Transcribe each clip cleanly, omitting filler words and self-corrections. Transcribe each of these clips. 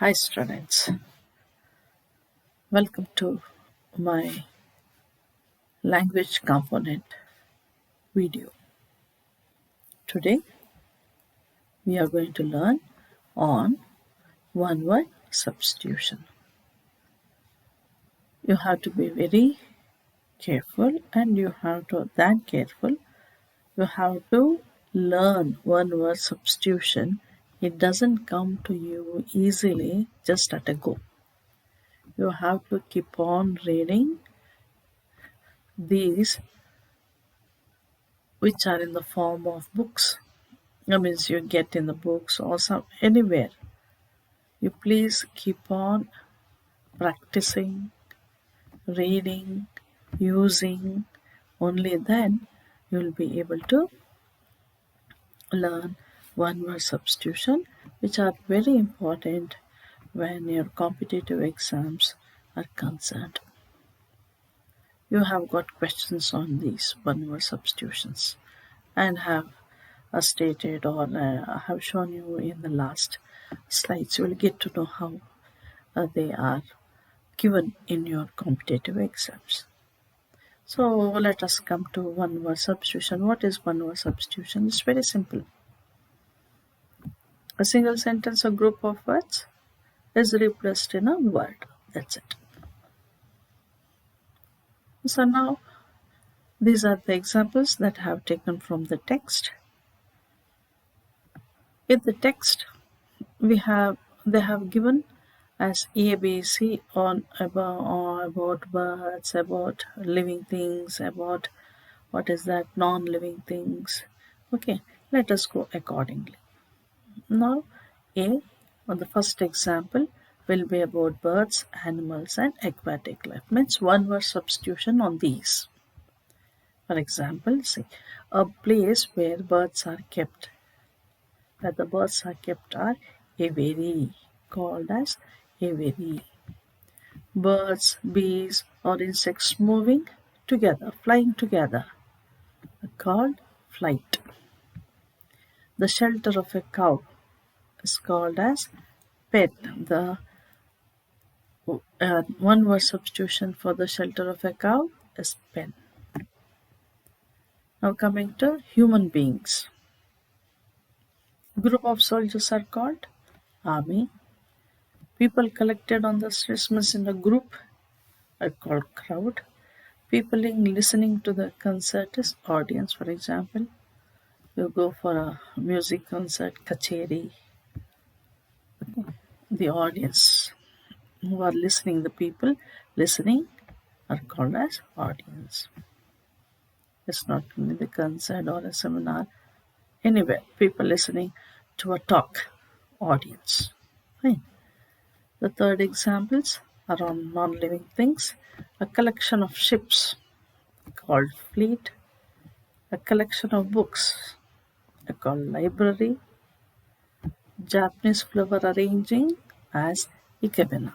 Hi students, welcome to my language component video. Today we are going to learn on one word substitution. You have to be very careful and you have to learn one word substitution. It doesn't come to you easily just at a go. You have to keep on reading these which are in the form of books. That means you get in the books or anywhere. You please keep on practicing, reading, using. Only then you will be able to learn one word substitution, which are very important when your competitive exams are concerned. You have got questions on these one word substitutions and have stated or have shown you in the last slides. You will get to know how they are given in your competitive exams. So let us come to one word substitution. What is one word substitution? It's very simple. A single sentence or group of words is replaced in a word. That's it. So now these are the examples that I have taken from the text. In the text they have given as A, B, C on about birds, about living things, about what is that non-living things. Okay, let us go accordingly. Now A on the first example will be about birds, animals and aquatic life. Means one word substitution on these. For example, say a place where birds are kept. Where the birds are kept are aviary, called as aviary. Birds, bees or insects moving together, flying together, are called flight. The shelter of a cow is called as pet. The one word substitution for the shelter of a cow is pen. Now coming to human beings. Group of soldiers are called army. People collected on the Christmas in a group are called crowd. People listening to the concert is audience. For example, you go for a music concert, kacheri. The audience who are listening, the people listening are called as audience. It's not only the concert or a seminar, anywhere, people listening to a talk, audience. Fine. The third examples are on non-living things. A collection of ships called fleet. A collection of books called library. Japanese flower arranging as ikebana.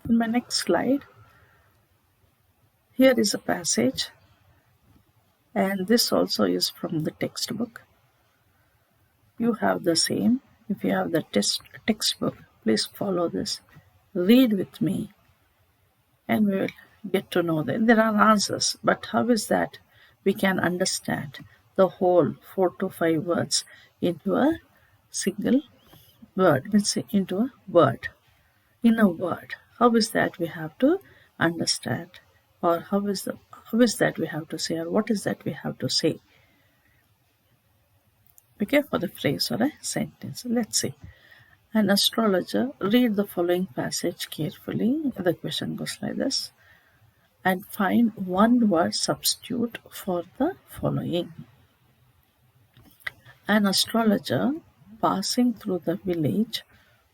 In my next slide, here is a passage, and this also is from the textbook. You have the same. If you have the textbook, please follow this. Read with me, and we will get to know that there are answers. But how is that we can understand the whole 4 to 5 words into a single word, means into a word, in a word? How is that we have to understand, or how is that we have to say, or what is that we have to say? Okay, for the phrase or a sentence. Let's see. An astrologer, read the following passage carefully. The question goes like this. And find one word substitute for the following. An astrologer passing through the village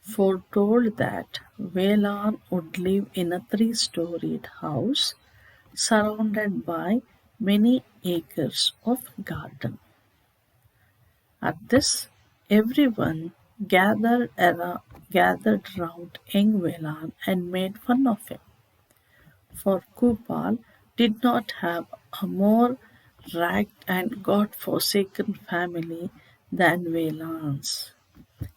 foretold that Velan would live in a 3-storied house surrounded by many acres of garden. At this, everyone gathered round young Velan and made fun of him. For Kupal did not have a more ragged and God-forsaken family than Velan's.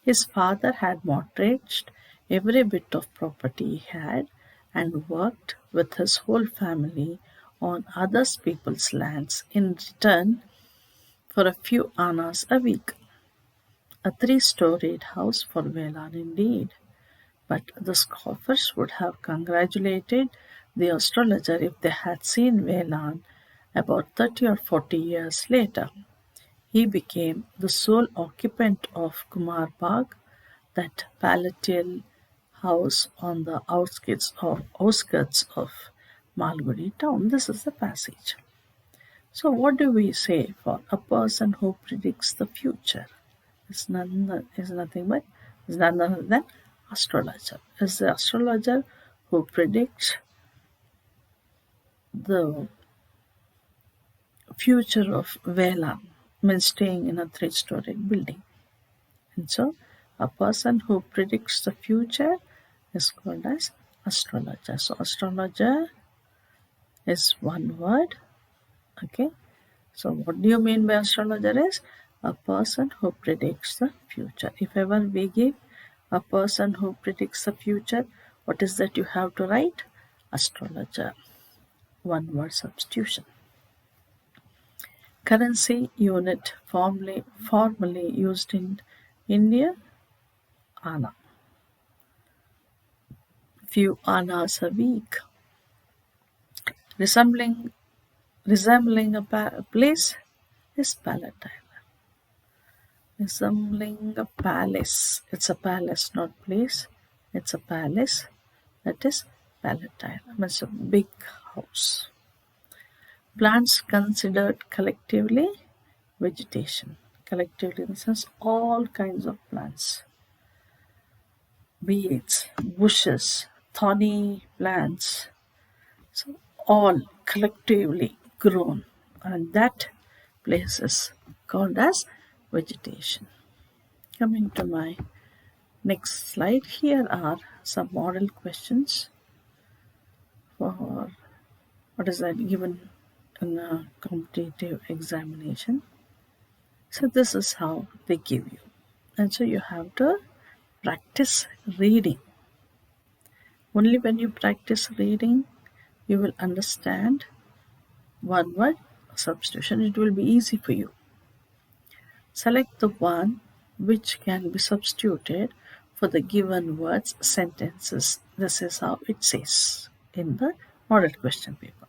His father had mortgaged every bit of property he had and worked with his whole family on other people's lands in return for a few annas a week. A 3-storied house for Velan indeed. But the scoffers would have congratulated the astrologer if they had seen Velan about 30 or 40 years later. He became the sole occupant of Kumar Bagh, that palatial house on the outskirts of Malgudi town. This is the passage. So, what do we say for a person who predicts the future? Is nothing but is none other than astrologer. Is the astrologer who predicts the future of Vela, means staying in a 3-storied building. And so, a person who predicts the future is called as astrologer. So, astrologer is one word. Okay. So, what do you mean by astrologer is a person who predicts the future. If ever we give a person who predicts the future, what is that you have to write? Astrologer. One word substitution. Currency unit formerly used in India, Anna. Few annas a week. Resembling a place is palatine. Resembling a palace. It's a palace, not place. It's a palace. That is palatine. It's a big house. Plants considered collectively vegetation. Collectively in the sense all kinds of plants. Weeds, bushes, thorny plants. So all collectively grown, and that place is called as vegetation. Coming to my next slide, here are some model questions for what is that given in a competitive examination. So this is how they give you, and so you have to practice reading. Only when you practice reading, you will understand one word substitution. It will be easy for you. Select the one which can be substituted for the given words, sentences. This is how it says in the model question paper.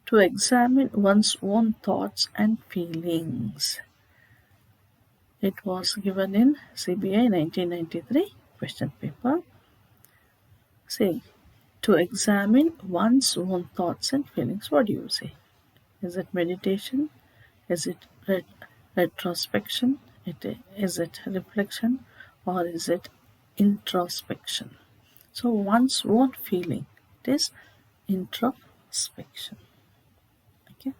To examine one's own thoughts and feelings. It was given in CBI 1993 question paper. Say, to examine one's own thoughts and feelings. What do you say? Is it meditation? Is it retrospection? Is it reflection? Or is it introspection? So one's own feeling, it is introspection. Okay.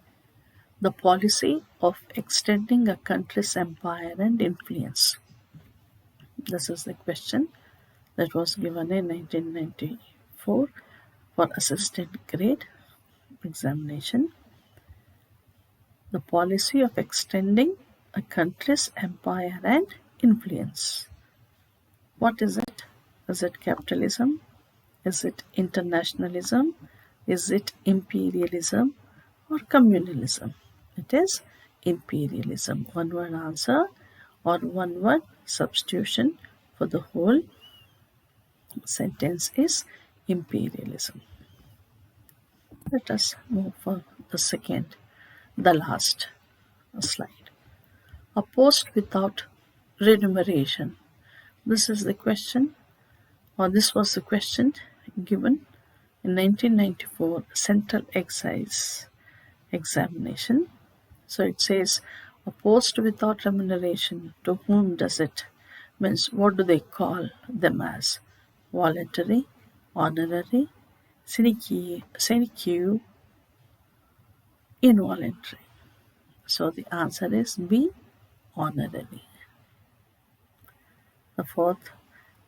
The policy of extending a country's empire and influence. This is the question that was given in 1994 for assistant grade examination. The policy of extending a country's empire and influence. What is it? Is it capitalism? Is it internationalism? Is it imperialism or communalism? It is imperialism. One word answer or one word substitution for the whole sentence is imperialism. Let us move for the last slide. A post without remuneration. This is the question, or this was the question given in 1994 Central Excise examination. So it says, a post without remuneration, to whom does it? Means what do they call them as? Voluntary, honorary, sinecure, involuntary. So the answer is B, honorary. The fourth,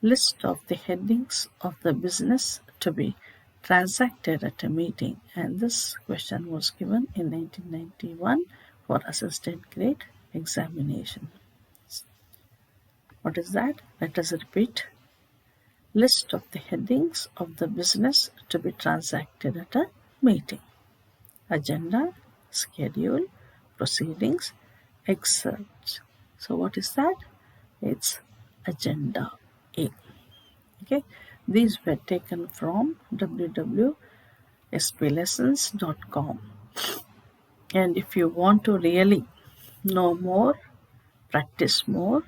list of the headings of the business to be transacted at a meeting, and this question was given in 1991 for assistant grade examination. What is that? Let us repeat. List of the headings of the business to be transacted at a meeting. Agenda, schedule, proceedings, excerpts. So what is that? It's agenda A. Okay, these were taken from www.splessons.com. And if you want to really know more, practice more,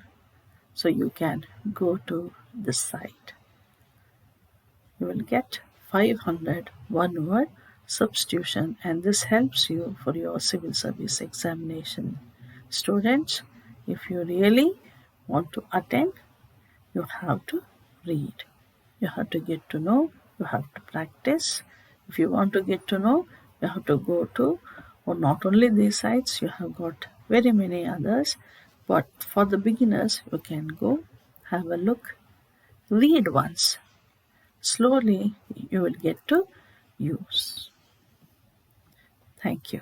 so you can go to this site. You will get 500 one-word substitution, and this helps you for your civil service examination. Students, if you really want to attend, you have to read. You have to get to know, you have to practice. If you want to get to know, you have to go to, or not only these sites, you have got very many others, but for the beginners, you can go, have a look, read once. Slowly, you will get to use. Thank you.